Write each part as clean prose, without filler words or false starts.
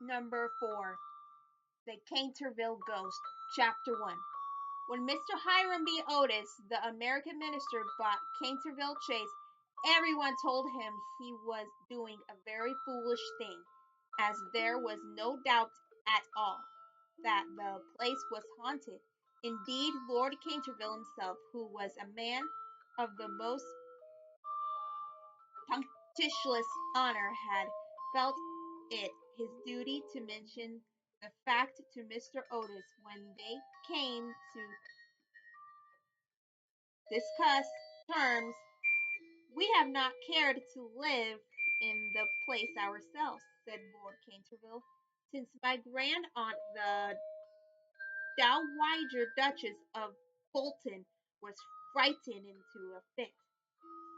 Number 4. The CanterVille Ghost. Chapter 1. When Mr. Hiram B. Otis, the American minister, bought Canterville Chase, everyone told him he was doing a very foolish thing, as there was no doubt at all that the place was haunted. Indeed, Lord Canterville himself, who was a man of the most punctilious honor, had felt it his duty to mention the fact to Mr. Otis when they came to discuss terms. We have not cared to live in the place ourselves, said Lord Canterville, since my grand aunt, the Dowager Duchess of Bolton, was frightened into a fit,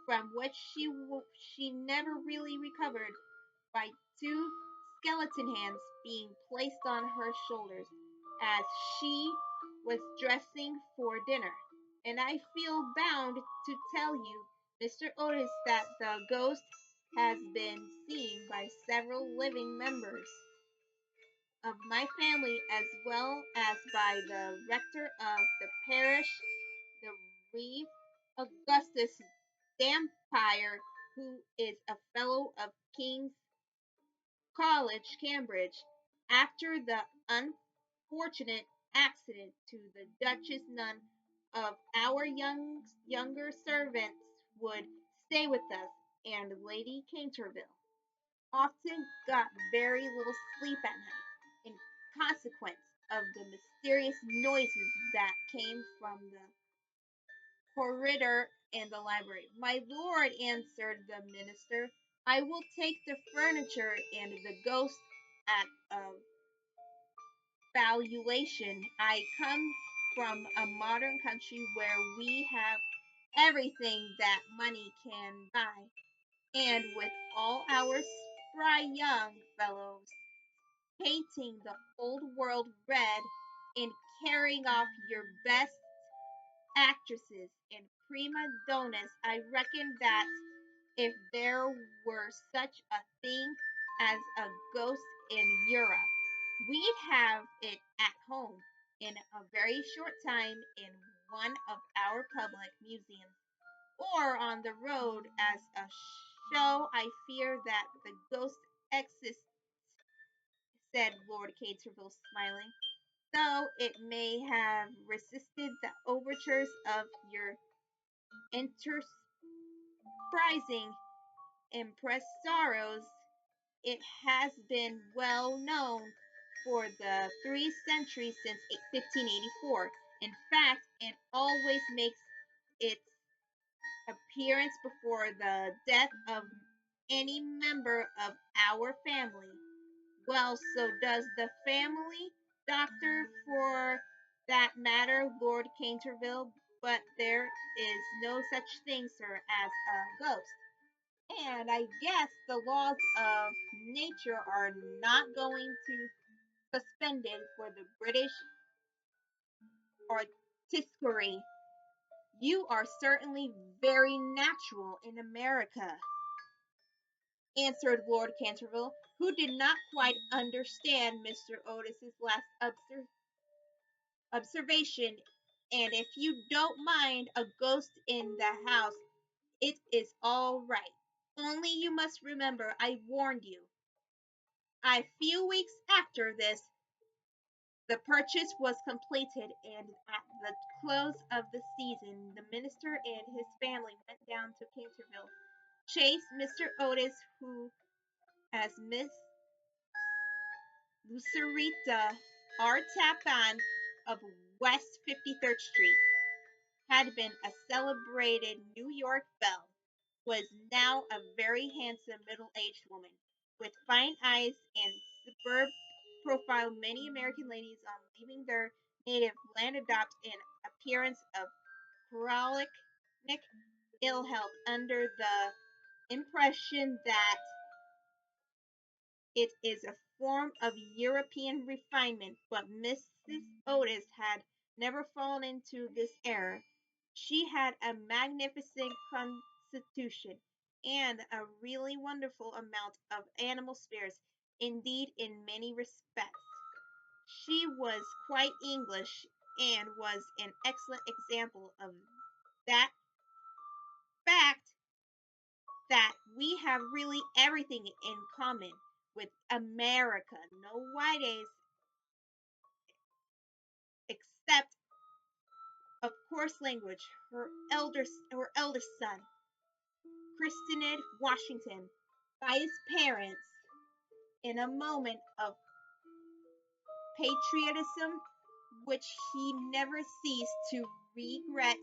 from which she never really recovered, by two skeleton hands being placed on her shoulders as she was dressing for dinner. And I feel bound to tell you, Mr. Otis, that the ghost has been seen by several living members of my family, as well as by the rector of the parish, the Reeve Augustus Dampire, who is a fellow of King's College, Cambridge, after the unfortunate accident to the Duchess. None of our younger servants would stay with us, and Lady Canterville often got very little sleep at night in consequence of the mysterious noises that came from the corridor and the library. My lord, answered the minister, I will take the furniture and the ghost at a valuation. I come from a modern country where we have everything that money can buy, and with all our spry young fellows painting the old world red and carrying off your best actresses and prima donnas, I reckon that if there were such a thing as a ghost in Europe, we'd have it at home in a very short time in one of our public museums, or on the road as a show. I fear that the ghost exists, said Lord Caterville, smiling, though it may have resisted the overtures of your enterprising impresarios. It has been well known for the 3 centuries since 1584. In fact, it always makes its appearance before the death of any member of our family. Well, so does the family doctor, for that matter, Lord Canterville, but there is no such thing, sir, as a ghost. And I guess the laws of nature are not going to suspended for the British artistry. You are certainly very natural in America, answered Lord Canterville, who did not quite understand Mr. Otis's last observation. And if you don't mind a ghost in the house, it is all right. Only you must remember I warned you. A few weeks after this, the purchase was completed, and at the close of the season, the minister and his family went down to Canterville Chase. Mr. Otis, who, as Miss Lucerita R. Tappan of West 53rd Street, had been a celebrated New York belle, was now a very handsome middle-aged woman, with fine eyes and superb profile. Many American ladies, on leaving their native land, adopt an appearance of chronic ill health under the impression that it is a form of European refinement, but Mrs. Otis had never fallen into this error. She had a magnificent constitution and a really wonderful amount of animal spirits. indeed, in many respects. She was quite English and was an excellent example of that fact that we have really everything in common with America. No white except, of course, language. Her eldest son, christened Washington by his parents in a moment of patriotism which he never ceased to regret,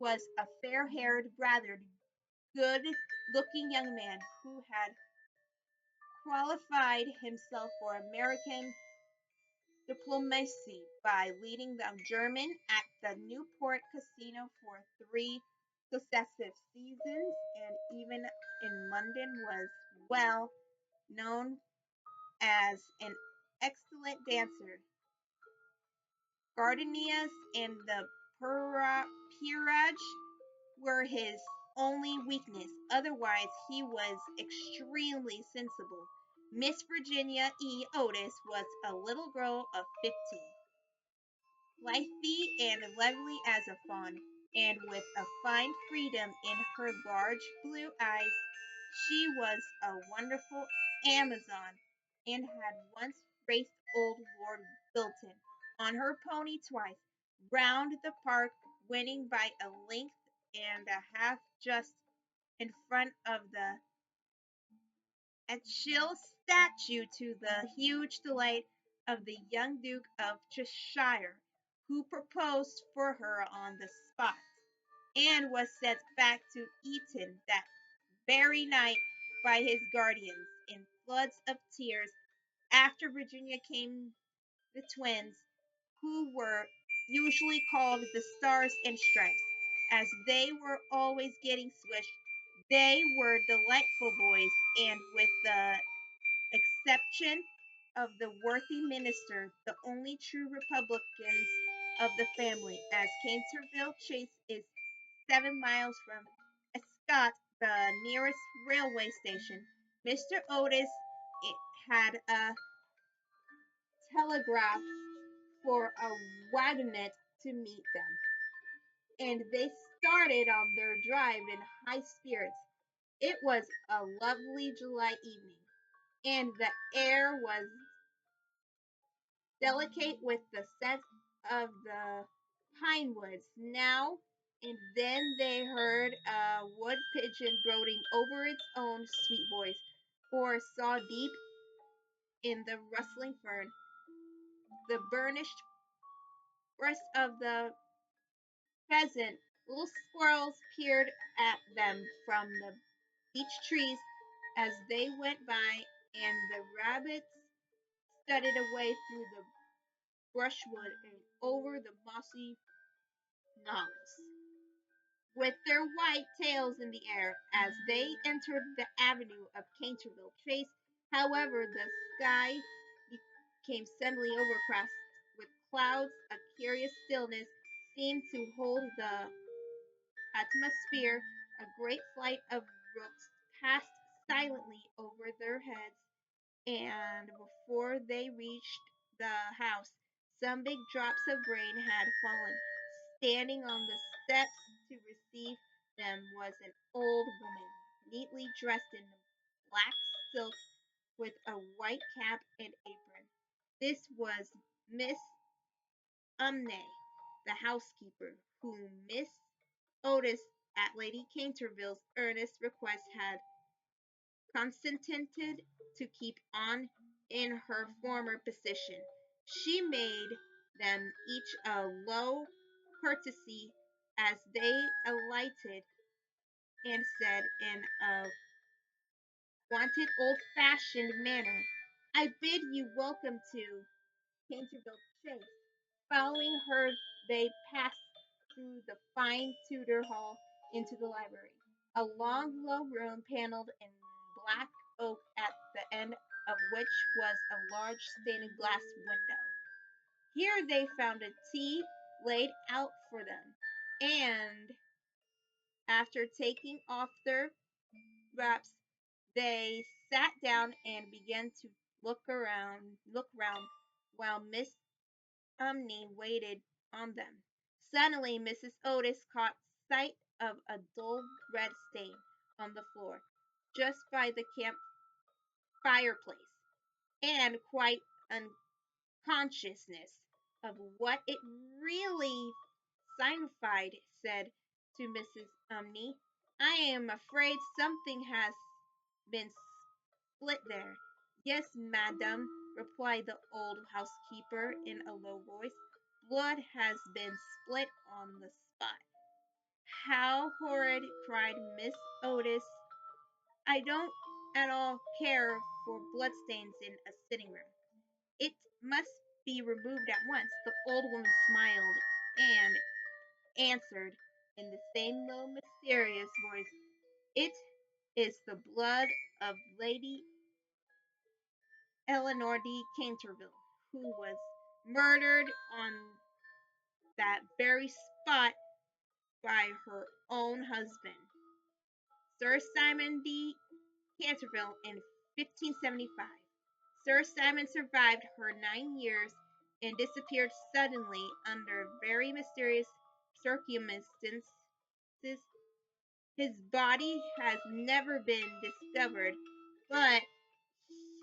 was a fair-haired, rather good-looking young man who had qualified himself for American diplomacy by leading the German at the Newport Casino for 3 successive seasons, and even in London was well known as an excellent dancer. Gardenias and the peerage were his only weakness. Otherwise, he was extremely sensible. Miss Virginia E. Otis was a little girl of 15, lithe and lovely as a fawn, and with a fine freedom in her large blue eyes. She was a wonderful Amazon, and had once raced old Lord Bilton on her pony twice round the park, winning by a length and a half just in front of the Achilles statue, to the huge delight of the young Duke of Cheshire, who proposed for her on the spot, and was sent back to Eton that very night by his guardians in floods of tears. After Virginia came the twins, who were usually called the Stars and Stripes, as they were always getting swished. They were delightful boys, and with the exception of the worthy minister, the only true Republicans of the family, as Canterville Chase is 7 miles from Ascot, the nearest railway station. Mr. Otis had a telegraph for a wagonette to meet them, and they started on their drive in high spirits. It was a lovely July evening, and the air was delicate with the scent of the pine woods. Now and then they heard a wood pigeon brooding over its own sweet voice, or saw deep in the rustling fern the burnished breast of the pheasant. Little squirrels peered at them from the beech trees as they went by, and the rabbits scudded away through the brushwood and over the mossy knolls, with their white tails in the air. As they entered the avenue of Canterville Chase, however, the sky became suddenly overcast with clouds. A curious stillness seemed to hold the atmosphere. A great flight of rooks passed silently over their heads, and before they reached the house, some big drops of rain had fallen. Standing on the steps to receive them was an old woman, neatly dressed in black silk with a white cap and apron. This was Miss Umney, the housekeeper, whom Miss Otis, at Lady Canterville's earnest request, had consented to keep on in her former position. She made them each a low courtesy as they alighted, and said in a wonted old-fashioned manner, "I bid you welcome to Canterville Chase." Following her, they passed through the fine Tudor hall into the library, a long, low room panelled in black oak, at the end of which was a large stained glass window. Here they found a tea laid out for them, and after taking off their wraps, they sat down and began to look round while Miss Umney waited on them. Suddenly Mrs. Otis caught sight of a dull red stain on the floor just by the camp fireplace, and quite unconsciousness of what it really signified, said to Mrs. Umney, "I am afraid something has been split there." "Yes, madam," replied the old housekeeper in a low voice. "Blood has been split on the spot." "How horrid!" cried Miss Otis. "I don't at all care for bloodstains in a sitting room. It must be removed at once." The old woman smiled and answered in the same low, mysterious voice, "It is the blood of Lady Eleanor de Canterville, who was murdered on that very spot by her own husband, Sir Simon de Canterville, in 1575. Sir Simon survived her 9 years and disappeared suddenly under very mysterious circumstances. His body has never been discovered, but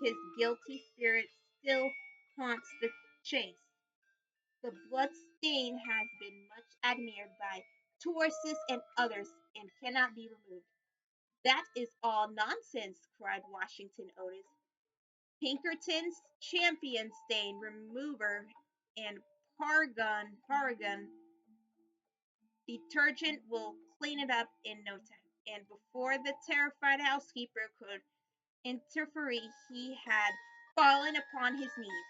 his guilty spirit still haunts the chase. The blood stain has been much admired by tourists and others and cannot be removed." "That is all nonsense," cried Washington Otis. "Pinkerton's champion stain remover and Paragon detergent will clean it up in no time." And before the terrified housekeeper could interfere, he had fallen upon his knees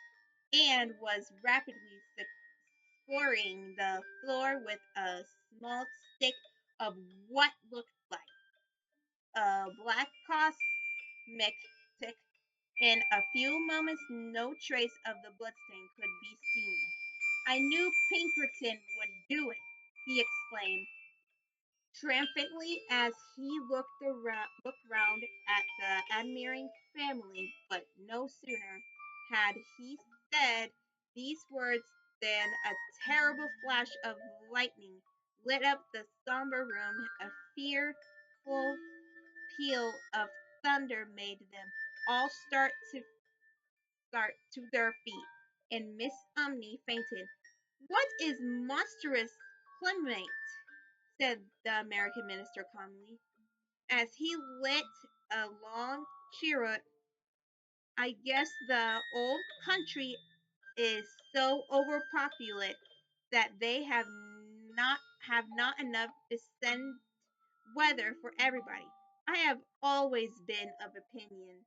and was rapidly scouring the floor with a small stick of what looked like a black cosmetic. In a few moments no trace of the bloodstain could be seen. "I knew Pinkerton would do it," he exclaimed triumphantly as he looked round at the admiring family. But no sooner had he said these words than a terrible flash of lightning lit up the sombre room. A fearful peal of thunder made them all start to their feet, and Miss Umney fainted. "What is monstrous, Clement?" said the American minister calmly, as he lit a long cheroot. "I guess the old country is so overpopulated that they have not enough decent weather for everybody. I have always been of opinion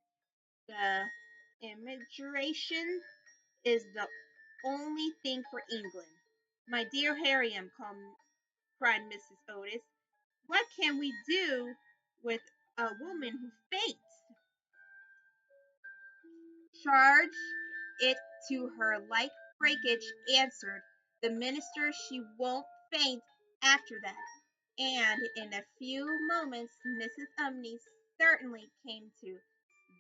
the immigration is the only thing for England." "My dear Harriam," cried Mrs. Otis, "what can we do with a woman who faints?" "Charge it to her like breakage," answered the minister. "She won't faint after that." And in a few moments Mrs. Umney certainly came to.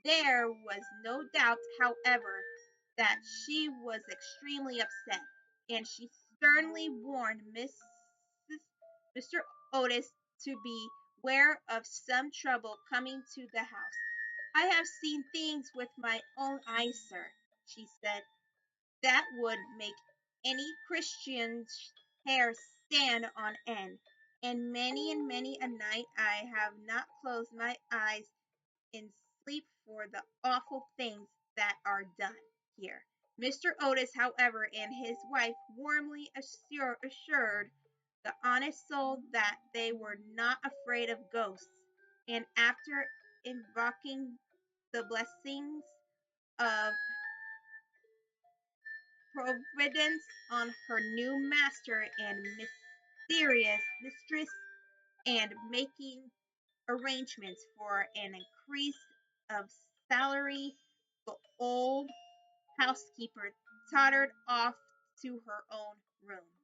There was no doubt, however, that she was extremely upset, and she sternly warned Mr. Otis to beware of some trouble coming to the house. "I have seen things with my own eyes, sir," she said, "that would make any Christian's hair stand on end, and many a night I have not closed my eyes in sleep for the awful things that are done here." Mr. Otis, however, and his wife warmly assured the honest soul that they were not afraid of ghosts, and after invoking the blessings of Providence on her new master and mysterious mistress, and making arrangements for an increase of salary, the old housekeeper tottered off to her own room.